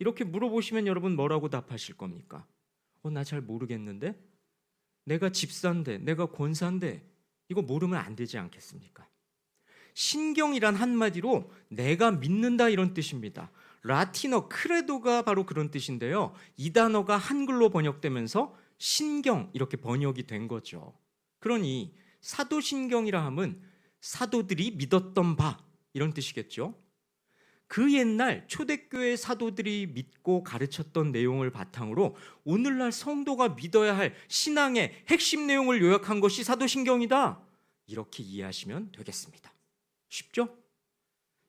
이렇게 물어보시면 여러분 뭐라고 답하실 겁니까? 나 잘 모르겠는데? 내가 집사인데, 내가 권사인데 이거 모르면 안 되지 않겠습니까? 신경이란 한마디로 내가 믿는다 이런 뜻입니다. 라틴어 크레도가 바로 그런 뜻인데요. 이 단어가 한글로 번역되면서 신경 이렇게 번역이 된 거죠. 그러니 사도신경이라 함은 사도들이 믿었던 바 이런 뜻이겠죠. 그 옛날 초대교회 사도들이 믿고 가르쳤던 내용을 바탕으로 오늘날 성도가 믿어야 할 신앙의 핵심 내용을 요약한 것이 사도신경이다. 이렇게 이해하시면 되겠습니다. 쉽죠?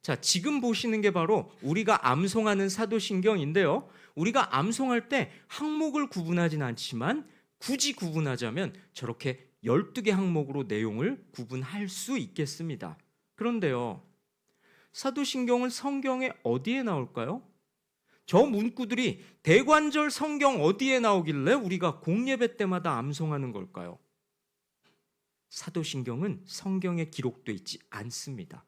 자, 지금 보시는 게 바로 우리가 암송하는 사도신경인데요. 우리가 암송할 때 항목을 구분하진 않지만 굳이 구분하자면 저렇게 12개 항목으로 내용을 구분할 수 있겠습니다. 그런데요, 사도신경은 성경에 어디에 나올까요? 저 문구들이 대관절 성경 어디에 나오길래 우리가 공예배 때마다 암송하는 걸까요? 사도신경은 성경에 기록되어 있지 않습니다.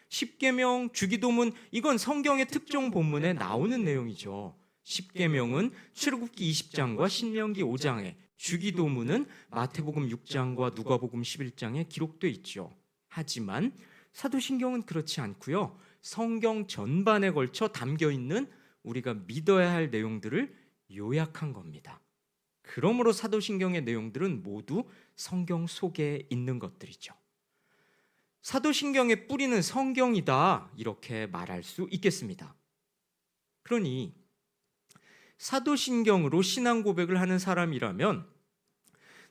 십계명, 주기도문 이건 성경의 특정 본문에 나오는 내용이죠. 십계명은 출애굽기 20장과 신명기 5장에, 주기도문은 마태복음 6장과 누가복음 11장에 기록되어 있죠. 하지만 사도신경은 그렇지 않고요. 성경 전반에 걸쳐 담겨 있는 우리가 믿어야 할 내용들을 요약한 겁니다. 그러므로 사도신경의 내용들은 모두 성경 속에 있는 것들이죠. 사도신경의 뿌리는 성경이다 이렇게 말할 수 있겠습니다. 그러니 사도신경으로 신앙 고백을 하는 사람이라면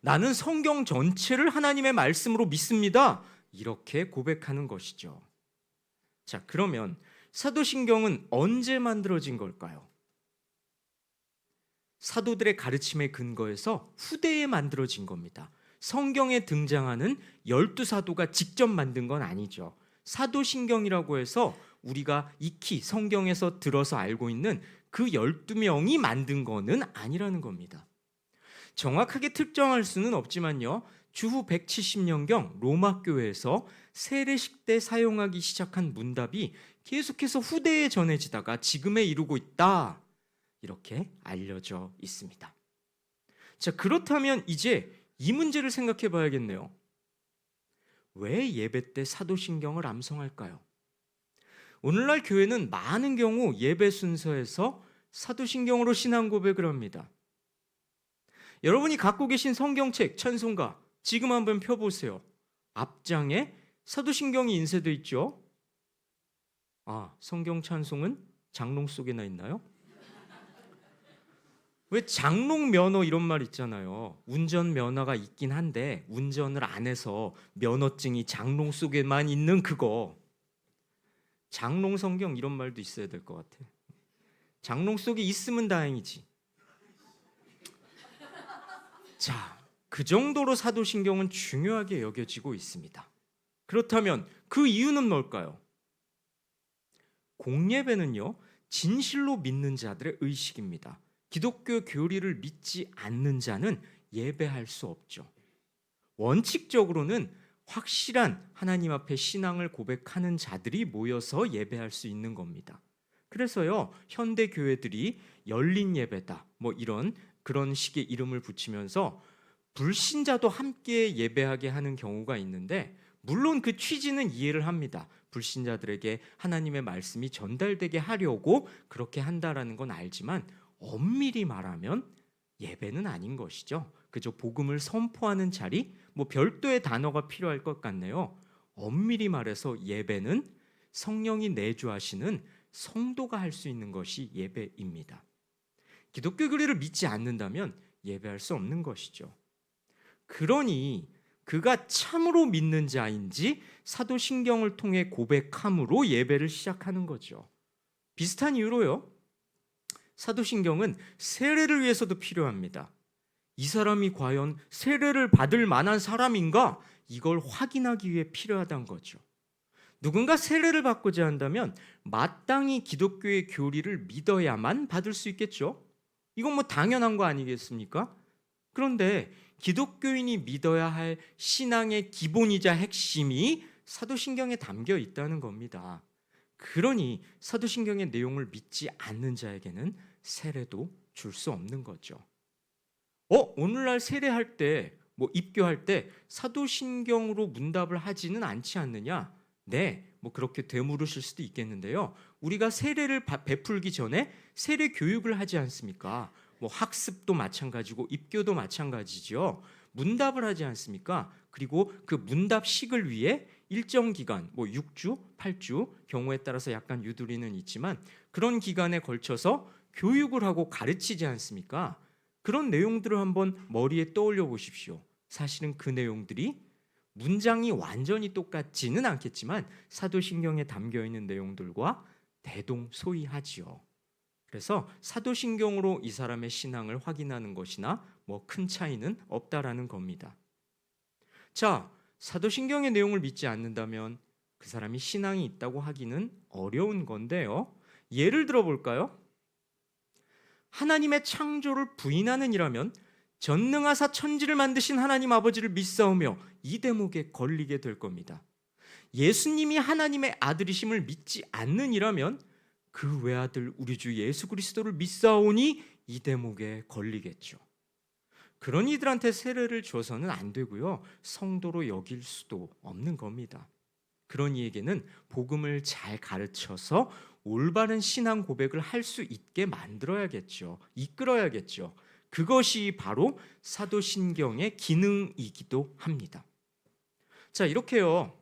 나는 성경 전체를 하나님의 말씀으로 믿습니다 이렇게 고백하는 것이죠. 자, 그러면 사도신경은 언제 만들어진 걸까요? 사도들의 가르침에 근거해서 후대에 만들어진 겁니다. 성경에 등장하는 12사도가 직접 만든 건 아니죠. 사도신경이라고 해서 우리가 익히 성경에서 들어서 알고 있는 그 12명이 만든 거는 아니라는 겁니다. 정확하게 특정할 수는 없지만요. 주후 170년경 로마 교회에서 세례식 때 사용하기 시작한 문답이 계속해서 후대에 전해지다가 지금에 이르고 있다. 이렇게 알려져 있습니다. 자, 그렇다면 이제 이 문제를 생각해 봐야겠네요. 왜 예배 때 사도신경을 암송할까요? 오늘날 교회는 많은 경우 예배 순서에서 사도신경으로 신앙 고백을 합니다. 여러분이 갖고 계신 성경책, 찬송가 지금 한번 펴보세요. 앞장에 사도신경이 인쇄되어 있죠? 성경 찬송은 장롱 속에나 있나요? 왜 장롱 면허 이런 말 있잖아요. 운전 면허가 있긴 한데 운전을 안 해서 면허증이 장롱 속에만 있는 그거. 장롱 성경 이런 말도 있어야 될 것 같아. 장롱 속에 있으면 다행이지. 자, 그 정도로 사도신경은 중요하게 여겨지고 있습니다. 그렇다면 그 이유는 뭘까요? 공예배는요, 진실로 믿는 자들의 의식입니다. 기독교 교리를 믿지 않는 자는 예배할 수 없죠. 원칙적으로는 확실한 하나님 앞에 신앙을 고백하는 자들이 모여서 예배할 수 있는 겁니다. 그래서요, 현대 교회들이 열린 예배다 그런 식의 이름을 붙이면서 불신자도 함께 예배하게 하는 경우가 있는데, 물론 그 취지는 이해를 합니다. 불신자들에게 하나님의 말씀이 전달되게 하려고 그렇게 한다라는 건 알지만 엄밀히 말하면 예배는 아닌 것이죠. 그저 복음을 선포하는 자리, 별도의 단어가 필요할 것 같네요. 엄밀히 말해서 예배는 성령이 내주하시는 성도가 할 수 있는 것이 예배입니다. 기독교 교리를 믿지 않는다면 예배할 수 없는 것이죠. 그러니 그가 참으로 믿는 자인지 사도신경을 통해 고백함으로 예배를 시작하는 거죠. 비슷한 이유로요, 사도신경은 세례를 위해서도 필요합니다. 이 사람이 과연 세례를 받을 만한 사람인가? 이걸 확인하기 위해 필요하다는 거죠. 누군가 세례를 받고자 한다면 마땅히 기독교의 교리를 믿어야만 받을 수 있겠죠. 이건 당연한 거 아니겠습니까? 그런데 기독교인이 믿어야 할 신앙의 기본이자 핵심이 사도신경에 담겨 있다는 겁니다. 그러니 사도신경의 내용을 믿지 않는 자에게는 세례도 줄 수 없는 거죠. 오늘날 세례할 때, 입교할 때 사도신경으로 문답을 하지는 않지 않느냐? 네, 그렇게 되물으실 수도 있겠는데요. 우리가 세례를 베풀기 전에 세례 교육을 하지 않습니까? 학습도 마찬가지고 입교도 마찬가지죠. 문답을 하지 않습니까? 그리고 그 문답식을 위해 일정 기간, 6주, 8주, 경우에 따라서 약간 유두리는 있지만 그런 기간에 걸쳐서 교육을 하고 가르치지 않습니까? 그런 내용들을 한번 머리에 떠올려 보십시오. 사실은 그 내용들이 문장이 완전히 똑같지는 않겠지만 사도신경에 담겨 있는 내용들과 대동소이하지요. 그래서 사도신경으로 이 사람의 신앙을 확인하는 것이나 큰 차이는 없다라는 겁니다. 자, 사도신경의 내용을 믿지 않는다면 그 사람이 신앙이 있다고 하기는 어려운 건데요. 예를 들어 볼까요? 하나님의 창조를 부인하는 이라면 전능하사 천지를 만드신 하나님 아버지를 믿사오며 이 대목에 걸리게 될 겁니다. 예수님이 하나님의 아들이심을 믿지 않는 이라면 그 외아들 우리 주 예수 그리스도를 믿사오니 이 대목에 걸리겠죠. 그런 이들한테 세례를 줘서는 안 되고요. 성도로 여길 수도 없는 겁니다. 그런 이에게는 복음을 잘 가르쳐서 올바른 신앙 고백을 할 수 있게 만들어야겠죠. 이끌어야겠죠. 그것이 바로 사도신경의 기능이기도 합니다. 자, 이렇게요.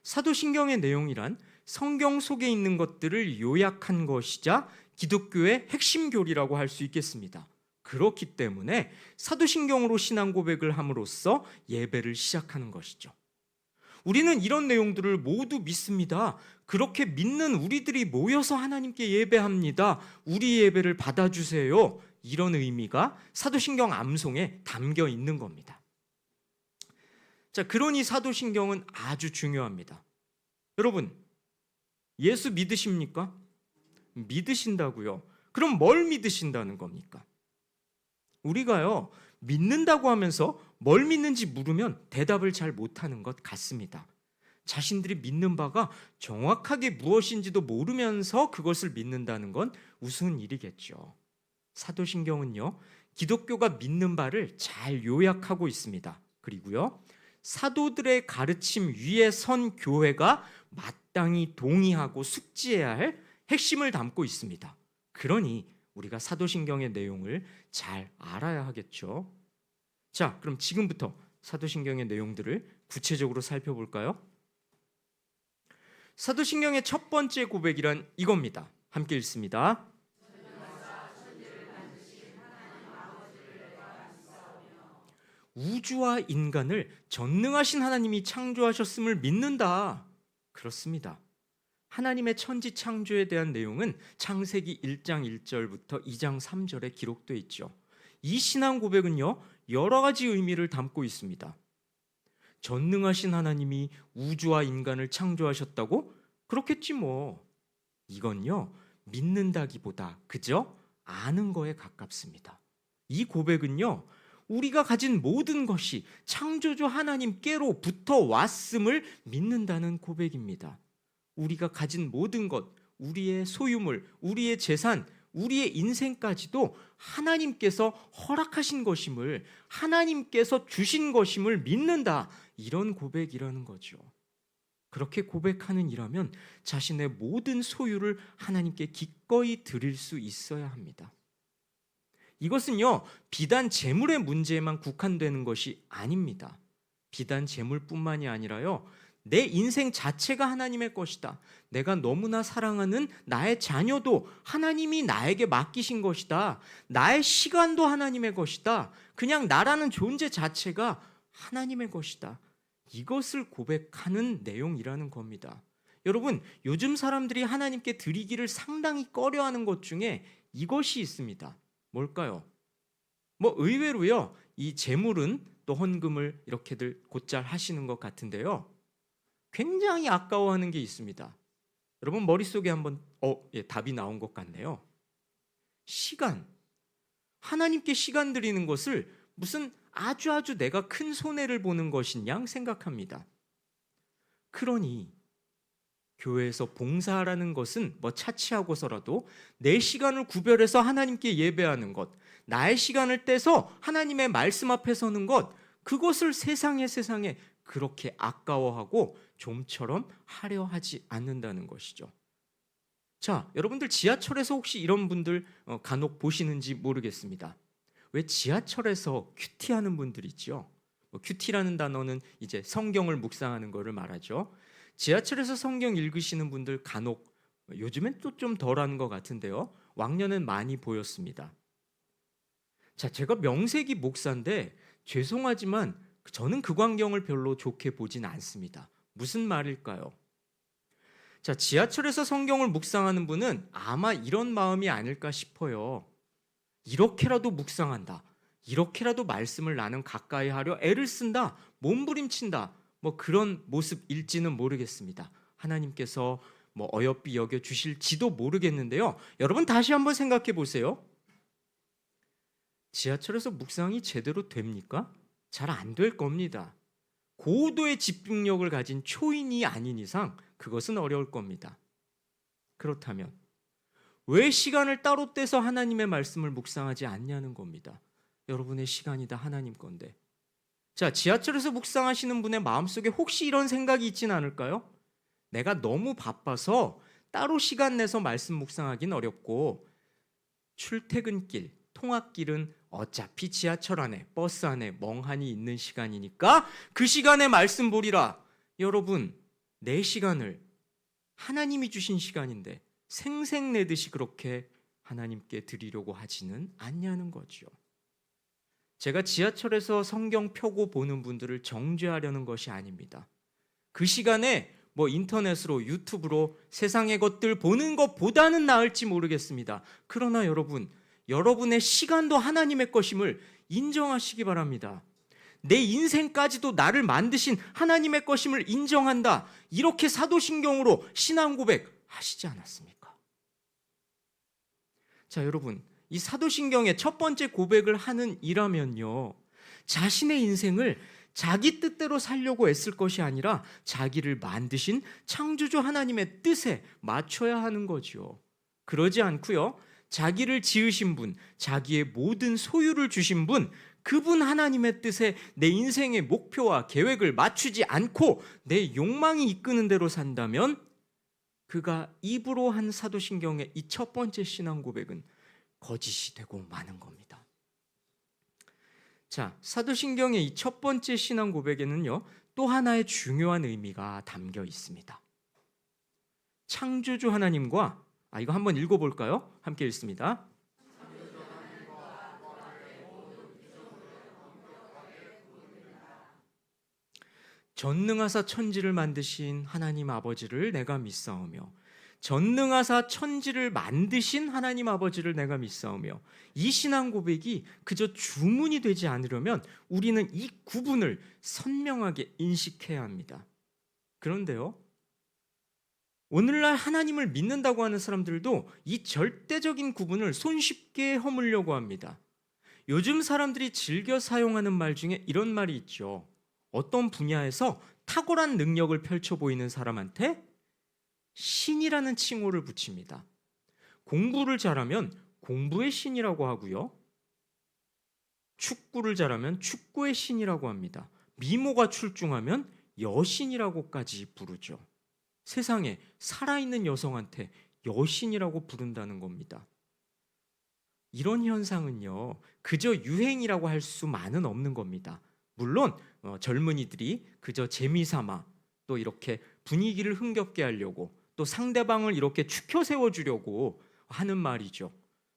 사도신경의 내용이란 성경 속에 있는 것들을 요약한 것이자 기독교의 핵심 교리라고 할 수 있겠습니다. 그렇기 때문에 사도신경으로 신앙 고백을 함으로써 예배를 시작하는 것이죠. 우리는 이런 내용들을 모두 믿습니다. 그렇게 믿는 우리들이 모여서 하나님께 예배합니다. 우리 예배를 받아주세요. 이런 의미가 사도신경 암송에 담겨 있는 겁니다. 자, 그러니 사도신경은 아주 중요합니다. 여러분, 예수 믿으십니까? 믿으신다고요. 그럼 뭘 믿으신다는 겁니까? 우리가요, 믿는다고 하면서 뭘 믿는지 물으면 대답을 잘 못하는 것 같습니다. 자신들이 믿는 바가 정확하게 무엇인지도 모르면서 그것을 믿는다는 건 우스운 일이겠죠. 사도신경은요, 기독교가 믿는 바를 잘 요약하고 있습니다. 그리고요, 사도들의 가르침 위에 선 교회가 마땅히 동의하고 숙지해야 할 핵심을 담고 있습니다. 그러니 우리가 사도신경의 내용을 잘 알아야 하겠죠. 자, 그럼 지금부터 사도신경의 내용들을 구체적으로 살펴볼까요? 사도신경의 첫 번째 고백이란 이겁니다. 함께 읽습니다. 우주와 인간을 전능하신 하나님이 창조하셨음을 믿는다. 그렇습니다. 하나님의 천지 창조에 대한 내용은 창세기 1장 1절부터 2장 3절에 기록되어 있죠. 이 신앙 고백은요, 여러 가지 의미를 담고 있습니다. 전능하신 하나님이 우주와 인간을 창조하셨다고? 그렇겠지 뭐. 이건요, 믿는다기보다 그저 아는 거에 가깝습니다. 이 고백은요, 우리가 가진 모든 것이 창조주 하나님께로부터 왔음을 믿는다는 고백입니다. 우리가 가진 모든 것, 우리의 소유물, 우리의 재산, 우리의 인생까지도 하나님께서 허락하신 것임을, 하나님께서 주신 것임을 믿는다. 이런 고백이라는 거죠. 그렇게 고백하는 이라면 자신의 모든 소유를 하나님께 기꺼이 드릴 수 있어야 합니다. 이것은요, 비단 재물의 문제에만 국한되는 것이 아닙니다. 비단 재물뿐만이 아니라요, 내 인생 자체가 하나님의 것이다. 내가 너무나 사랑하는 나의 자녀도 하나님이 나에게 맡기신 것이다. 나의 시간도 하나님의 것이다. 그냥 나라는 존재 자체가 하나님의 것이다. 이것을 고백하는 내용이라는 겁니다. 여러분, 요즘 사람들이 하나님께 드리기를 상당히 꺼려하는 것 중에 이것이 있습니다. 뭘까요? 의외로요, 이 재물은 또 헌금을 이렇게들 곧잘 하시는 것 같은데요, 굉장히 아까워하는 게 있습니다. 여러분 머릿속에 한번 답이 나온 것 같네요. 시간. 하나님께 시간 드리는 것을 무슨 아주 내가 큰 손해를 보는 것인 양 생각합니다. 그러니 교회에서 봉사하라는 것은 뭐 차치하고서라도 내 시간을 구별해서 하나님께 예배하는 것, 나의 시간을 떼서 하나님의 말씀 앞에 서는 것, 그것을 세상에 그렇게 아까워하고 좀처럼 하려 하지 않는다는 것이죠. 자, 여러분들 지하철에서 혹시 이런 분들 간혹 보시는지 모르겠습니다. 왜 지하철에서 큐티하는 분들 있죠? 큐티라는 단어는 이제 성경을 묵상하는 것을 말하죠. 지하철에서 성경 읽으시는 분들 간혹 요즘엔 또 좀 덜한 것 같은데요. 왕년엔 많이 보였습니다. 자, 제가 명색이 목사인데 죄송하지만 저는 그 광경을 별로 좋게 보진 않습니다. 무슨 말일까요? 자, 지하철에서 성경을 묵상하는 분은 아마 이런 마음이 아닐까 싶어요. 이렇게라도 묵상한다. 이렇게라도 말씀을 나는 가까이 하려 애를 쓴다. 몸부림친다. 뭐 그런 모습일지는 모르겠습니다. 하나님께서 뭐 어여삐 여겨 주실지도 모르겠는데요. 여러분 다시 한번 생각해 보세요. 지하철에서 묵상이 제대로 됩니까? 잘 안 될 겁니다. 고도의 집중력을 가진 초인이 아닌 이상 그것은 어려울 겁니다. 그렇다면 왜 시간을 따로 떼서 하나님의 말씀을 묵상하지 않냐는 겁니다. 여러분의 시간이 다 하나님 건데. 자, 지하철에서 묵상하시는 분의 마음속에 혹시 이런 생각이 있진 않을까요? 내가 너무 바빠서 따로 시간 내서 말씀 묵상하긴 어렵고 출퇴근길, 통학길은 어차피 지하철 안에, 버스 안에 멍하니 있는 시간이니까 그 시간에 말씀 보리라. 여러분, 내 시간을 하나님이 주신 시간인데 생색내듯이 그렇게 하나님께 드리려고 하지는 않냐는 거죠. 제가 지하철에서 성경 펴고 보는 분들을 정죄하려는 것이 아닙니다. 그 시간에 뭐 인터넷으로 유튜브로 세상의 것들 보는 것보다는 나을지 모르겠습니다. 그러나 여러분의 시간도 하나님의 것임을 인정하시기 바랍니다. 내 인생까지도 나를 만드신 하나님의 것임을 인정한다. 이렇게 사도신경으로 신앙 고백 하시지 않았습니까? 자, 여러분, 이 사도신경의 첫 번째 고백을 하는 이라면요, 자신의 인생을 자기 뜻대로 살려고 애쓸 것이 아니라 자기를 만드신 창조주 하나님의 뜻에 맞춰야 하는 거죠. 그러지 않고요, 자기를 지으신 분, 자기의 모든 소유를 주신 분, 그분 하나님의 뜻에 내 인생의 목표와 계획을 맞추지 않고 내 욕망이 이끄는 대로 산다면 그가 입으로 한 사도신경의 이 첫 번째 신앙 고백은 거짓이 되고 마는 겁니다. 자, 사도신경의 이 첫 번째 신앙 고백에는요, 또 하나의 중요한 의미가 담겨 있습니다. 창조주 하나님과 이거 한번 읽어볼까요? 함께 읽습니다. 전능하사 천지를 만드신 하나님 아버지를 내가 믿사오며, 전능하사 천지를 만드신 하나님 아버지를 내가 믿사오며, 이 신앙 고백이 그저 주문이 되지 않으려면 우리는 이 구분을 선명하게 인식해야 합니다. 그런데요, 오늘날 하나님을 믿는다고 하는 사람들도 이 절대적인 구분을 손쉽게 허물려고 합니다. 요즘 사람들이 즐겨 사용하는 말 중에 이런 말이 있죠. 어떤 분야에서 탁월한 능력을 펼쳐 보이는 사람한테 신이라는 칭호를 붙입니다. 공부를 잘하면 공부의 신이라고 하고요, 축구를 잘하면 축구의 신이라고 합니다. 미모가 출중하면 여신이라고까지 부르죠. 세상에 살아있는 여성한테 여신이라고 부른다는 겁니다. 이런 현상은요, 그저 유행이라고 할 수만은 없는 겁니다. 물론 젊은이들이 그저 재미삼아 또 이렇게 분위기를 흥겹게 하려고 또 상대방을 이렇게 추켜 세워주려고 하는 말이죠.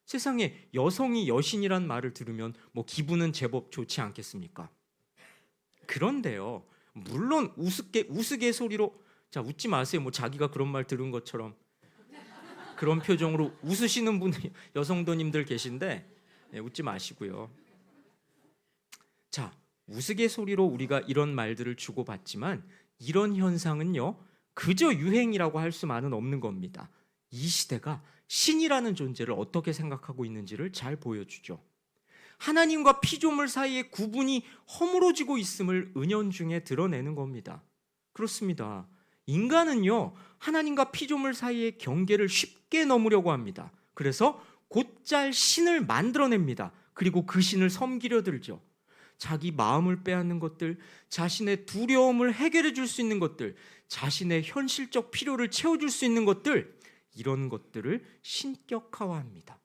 세상에 여성이 여신이란 말을 들으면 뭐 기분은 제법 좋지 않겠습니까? 그런데요, 물론 우스갯소리로, 자, 웃지 마세요. 뭐 자기가 그런 말 들은 것처럼 그런 표정으로 웃으시는 분, 여성도님들 계신데 웃지 마시고요. 자, 우스갯소리로 우리가 이런 말들을 주고받지만 이런 현상은요, 그저 유행이라고 할 수만은 없는 겁니다. 이 시대가 신이라는 존재를 어떻게 생각하고 있는지를 잘 보여주죠. 하나님과 피조물 사이의 구분이 허물어지고 있음을 은연중에 드러내는 겁니다. 그렇습니다. 인간은요, 하나님과 피조물 사이의 경계를 쉽게 넘으려고 합니다. 그래서 곧잘 신을 만들어냅니다. 그리고 그 신을 섬기려 들죠. 자기 마음을 빼앗는 것들, 자신의 두려움을 해결해 줄 수 있는 것들, 자신의 현실적 필요를 채워줄 수 있는 것들, 이런 것들을 신격화합니다.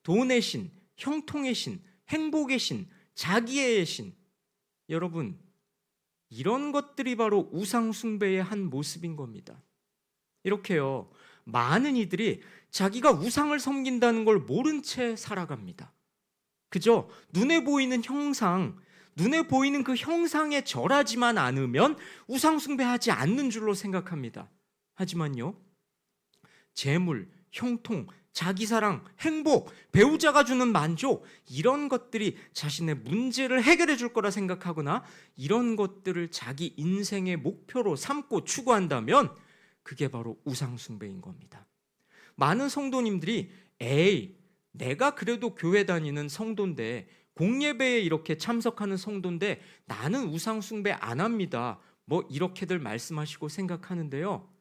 돈의 신, 형통의 신, 행복의 신, 자기애의 신. 여러분, 이런 것들이 바로 우상숭배의 한 모습인 겁니다. 이렇게요, 많은 이들이 자기가 우상을 섬긴다는 걸 모른 채 살아갑니다. 그저 눈에 보이는 형상, 눈에 보이는 그 형상에 절하지만 않으면 우상숭배하지 않는 줄로 생각합니다. 하지만요, 재물, 형통, 자기사랑, 행복, 배우자가 주는 만족, 이런 것들이 자신의 문제를 해결해 줄 거라 생각하거나 이런 것들을 자기 인생의 목표로 삼고 추구한다면 그게 바로 우상숭배인 겁니다. 많은 성도님들이 내가 그래도 교회 다니는 성도인데, 공예배에 이렇게 참석하는 성도인데 나는 우상숭배 안 합니다, 뭐 이렇게들 말씀하시고 생각하는데요,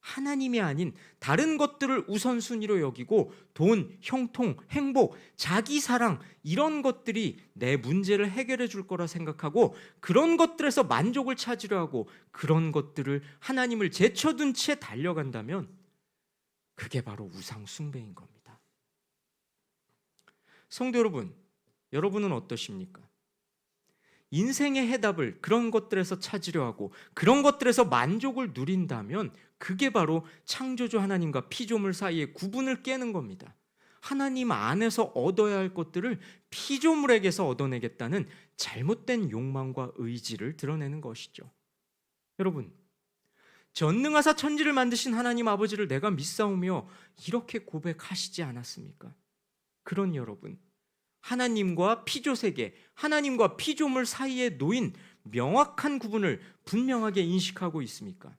하나님이 아닌 다른 것들을 우선순위로 여기고 돈, 형통, 행복, 자기 사랑, 이런 것들이 내 문제를 해결해 줄 거라 생각하고 그런 것들에서 만족을 찾으려 하고 그런 것들을 하나님을 제쳐둔 채 달려간다면 그게 바로 우상숭배인 겁니다. 성도 여러분, 여러분은 어떠십니까? 인생의 해답을 그런 것들에서 찾으려 하고 그런 것들에서 만족을 누린다면 그게 바로 창조주 하나님과 피조물 사이의 구분을 깨는 겁니다. 하나님 안에서 얻어야 할 것들을 피조물에게서 얻어내겠다는 잘못된 욕망과 의지를 드러내는 것이죠. 여러분, 전능하사 천지를 만드신 하나님 아버지를 내가 믿사오며 이렇게 고백하시지 않았습니까? 그런 여러분, 하나님과 피조세계, 하나님과 피조물 사이에 놓인 명확한 구분을 분명하게 인식하고 있습니까?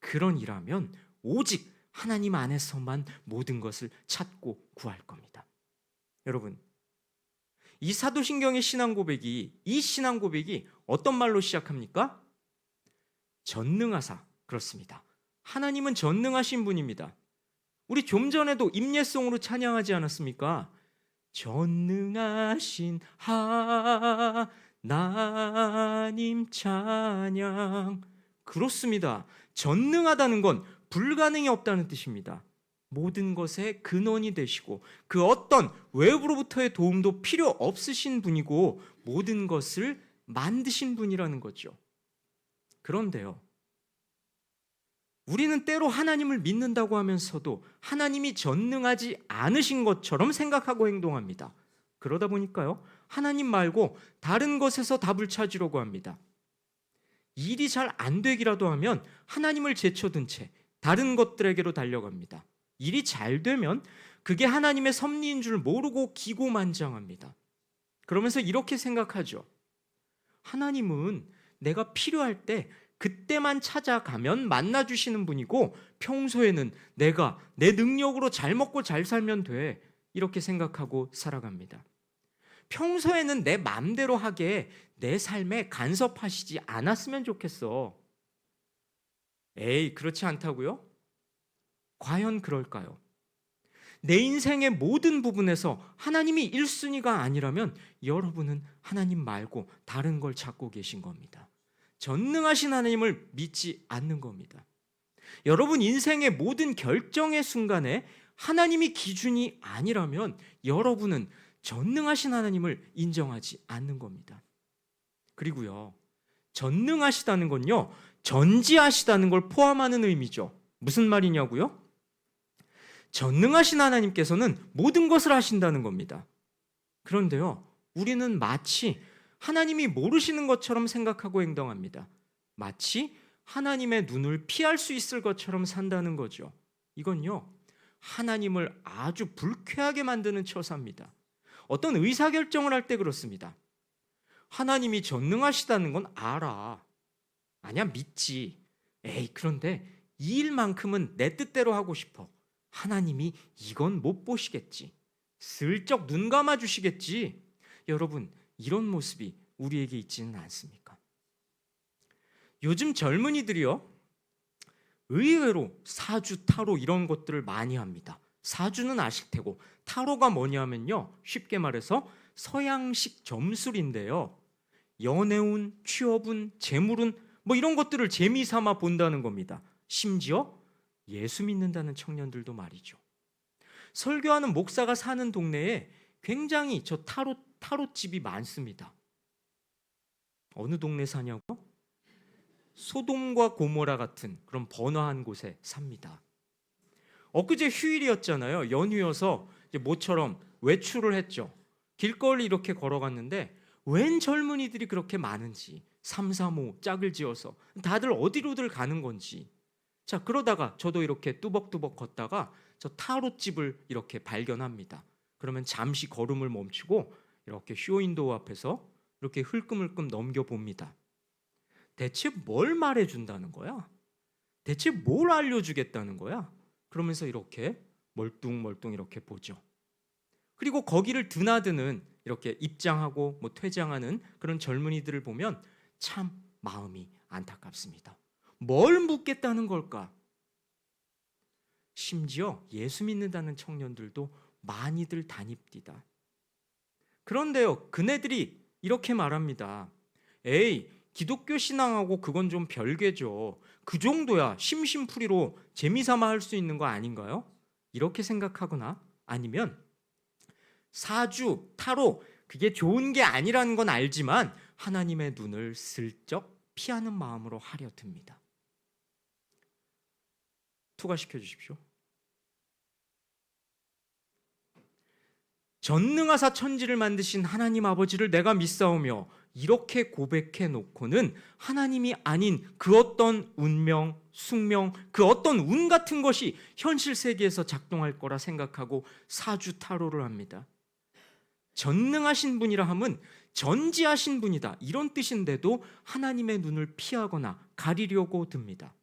그러니라면 오직 하나님 안에서만 모든 것을 찾고 구할 겁니다. 여러분, 이 사도신경의 신앙 고백이, 이 신앙 고백이 어떤 말로 시작합니까? 전능하사. 그렇습니다. 하나님은 전능하신 분입니다. 우리 좀 전에도 임예송으로 찬양하지 않았습니까? 전능하신 하나님 찬양. 그렇습니다. 전능하다는 건 불가능이 없다는 뜻입니다. 모든 것의 근원이 되시고 그 어떤 외부로부터의 도움도 필요 없으신 분이고 모든 것을 만드신 분이라는 거죠. 그런데요, 우리는 때로 하나님을 믿는다고 하면서도 하나님이 전능하지 않으신 것처럼 생각하고 행동합니다. 그러다 보니까요, 하나님 말고 다른 것에서 답을 찾으려고 합니다. 일이 잘 안 되기라도 하면 하나님을 제쳐둔 채 다른 것들에게로 달려갑니다. 일이 잘 되면 그게 하나님의 섭리인 줄 모르고 기고만장합니다. 그러면서 이렇게 생각하죠. 하나님은 내가 필요할 때 그때만 찾아가면 만나주시는 분이고 평소에는 내가 내 능력으로 잘 먹고 잘 살면 돼, 이렇게 생각하고 살아갑니다. 평소에는 내 마음대로 하게 내 삶에 간섭하시지 않았으면 좋겠어. 그렇지 않다고요? 과연 그럴까요? 내 인생의 모든 부분에서 하나님이 1순위가 아니라면 여러분은 하나님 말고 다른 걸 찾고 계신 겁니다. 전능하신 하나님을 믿지 않는 겁니다. 여러분 인생의 모든 결정의 순간에 하나님이 기준이 아니라면 여러분은 전능하신 하나님을 인정하지 않는 겁니다. 그리고요, 전능하시다는 건요, 전지하시다는 걸 포함하는 의미죠. 무슨 말이냐고요? 전능하신 하나님께서는 모든 것을 하신다는 겁니다. 그런데요, 우리는 마치 하나님이 모르시는 것처럼 생각하고 행동합니다. 마치 하나님의 눈을 피할 수 있을 것처럼 산다는 거죠. 이건요, 하나님을 아주 불쾌하게 만드는 처사입니다. 어떤 의사결정을 할 때 그렇습니다. 하나님이 전능하시다는 건 알아. 아니야, 믿지. 그런데 이 일만큼은 내 뜻대로 하고 싶어. 하나님이 이건 못 보시겠지. 슬쩍 눈 감아 주시겠지. 여러분, 이런 모습이 우리에게 있지는 않습니까? 요즘 젊은이들이요, 의외로 사주, 타로 이런 것들을 많이 합니다. 사주는 아실 테고 타로가 뭐냐면요, 쉽게 말해서 서양식 점술인데요, 연애운, 취업운, 재물운 뭐 이런 것들을 재미삼아 본다는 겁니다. 심지어 예수 믿는다는 청년들도 말이죠. 설교하는 목사가 사는 동네에 굉장히 저 타로집이 많습니다. 어느 동네 사냐고? 소돔과 고모라 같은 그런 번화한 곳에 삽니다. 엊그제 휴일이었잖아요. 연휴여서 이제 모처럼 외출을 했죠. 길거리 이렇게 걸어갔는데 웬 젊은이들이 그렇게 많은지, 3, 4, 5 짝을 지어서 다들 어디로들 가는 건지. 자, 그러다가 저도 이렇게 뚜벅뚜벅 걷다가 저 타로집을 이렇게 발견합니다. 그러면 잠시 걸음을 멈추고 이렇게 쇼윈도우 앞에서 이렇게 흘끔흘끔 넘겨봅니다. 대체 뭘 말해준다는 거야? 대체 뭘 알려주겠다는 거야? 그러면서 이렇게 멀뚱멀뚱 이렇게 보죠. 그리고 거기를 드나드는 이렇게 입장하고 뭐 퇴장하는 그런 젊은이들을 보면 참 마음이 안타깝습니다. 뭘 묻겠다는 걸까? 심지어 예수 믿는다는 청년들도 많이들 다닙디다. 그런데요, 그네들이 이렇게 말합니다. 에이, 기독교 신앙하고 그건 좀 별개죠. 그 정도야 심심풀이로 재미삼아 할 수 있는 거 아닌가요? 이렇게 생각하거나 아니면 사주, 타로 그게 좋은 게 아니라는 건 알지만 하나님의 눈을 슬쩍 피하는 마음으로 하려 듭니다. 투과시켜 주십시오. 전능하사 천지를 만드신 하나님 아버지를 내가 믿사오며 이렇게 고백해 놓고는 하나님이 아닌 그 어떤 운명, 숙명, 그 어떤 운 같은 것이 현실 세계에서 작동할 거라 생각하고 사주 타로를 합니다. 전능하신 분이라 함은 전지하신 분이다 이런 뜻인데도 하나님의 눈을 피하거나 가리려고 듭니다.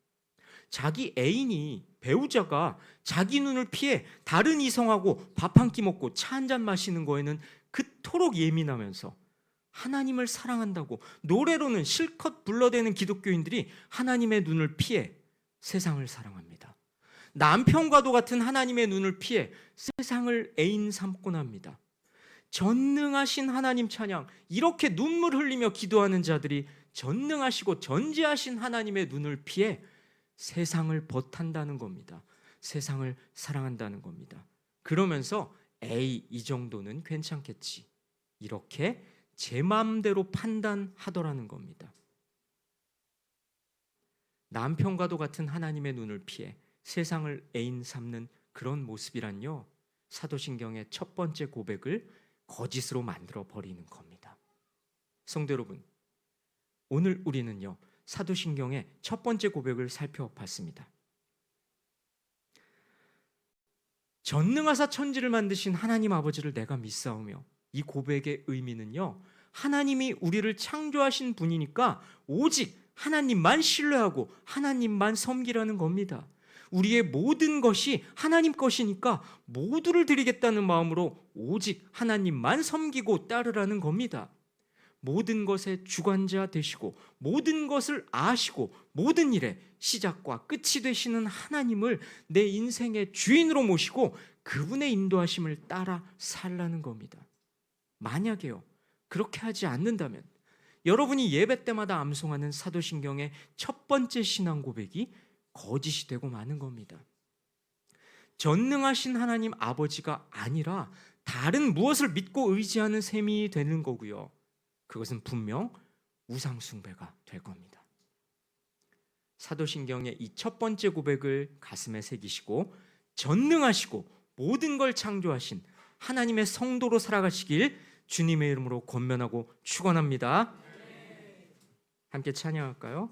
자기 애인이, 배우자가 자기 눈을 피해 다른 이성하고 밥 한 끼 먹고 차 한 잔 마시는 거에는 그토록 예민하면서 하나님을 사랑한다고 노래로는 실컷 불러대는 기독교인들이 하나님의 눈을 피해 세상을 사랑합니다. 남편과도 같은 하나님의 눈을 피해 세상을 애인 삼곤 합니다. 전능하신 하나님 찬양, 이렇게 눈물 흘리며 기도하는 자들이 전능하시고 전지하신 하나님의 눈을 피해 세상을 버탄다는 겁니다. 세상을 사랑한다는 겁니다. 그러면서 에이, 이 정도는 괜찮겠지, 이렇게 제 마음대로 판단하더라는 겁니다. 남편과도 같은 하나님의 눈을 피해 세상을 애인 삼는 그런 모습이란요, 사도신경의 첫 번째 고백을 거짓으로 만들어 버리는 겁니다. 성도 여러분, 오늘 우리는요, 사도신경의 첫 번째 고백을 살펴봤습니다. 전능하사 천지를 만드신 하나님 아버지를 내가 믿사오며, 이 고백의 의미는요, 하나님이 우리를 창조하신 분이니까 오직 하나님만 신뢰하고 하나님만 섬기라는 겁니다. 우리의 모든 것이 하나님 것이니까 모두를 드리겠다는 마음으로 오직 하나님만 섬기고 따르라는 겁니다. 모든 것의 주관자 되시고 모든 것을 아시고 모든 일의 시작과 끝이 되시는 하나님을 내 인생의 주인으로 모시고 그분의 인도하심을 따라 살라는 겁니다. 만약에요, 그렇게 하지 않는다면 여러분이 예배 때마다 암송하는 사도신경의 첫 번째 신앙 고백이 거짓이 되고 마는 겁니다. 전능하신 하나님 아버지가 아니라 다른 무엇을 믿고 의지하는 셈이 되는 거고요, 그것은 분명 우상 숭배가 될 겁니다. 사도신경의 이 첫 번째 고백을 가슴에 새기시고 전능하시고 모든 걸 창조하신 하나님의 성도로 살아가시길 주님의 이름으로 권면하고 축원합니다. 함께 찬양할까요?